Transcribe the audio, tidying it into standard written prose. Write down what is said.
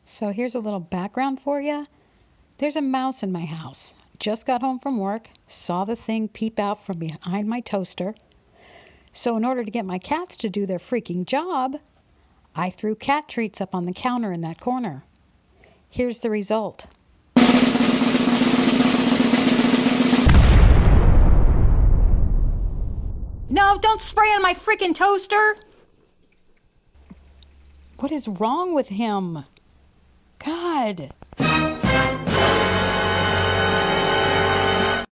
So here's a little background for you. There's a mouse in my house. Just got home from work, saw the thing peep out from behind my toaster. So in order to get my cats to do their freaking job, I threw cat treats up on the counter in that corner. Here's the result. No, don't spray on my freaking toaster! What is wrong with him? God.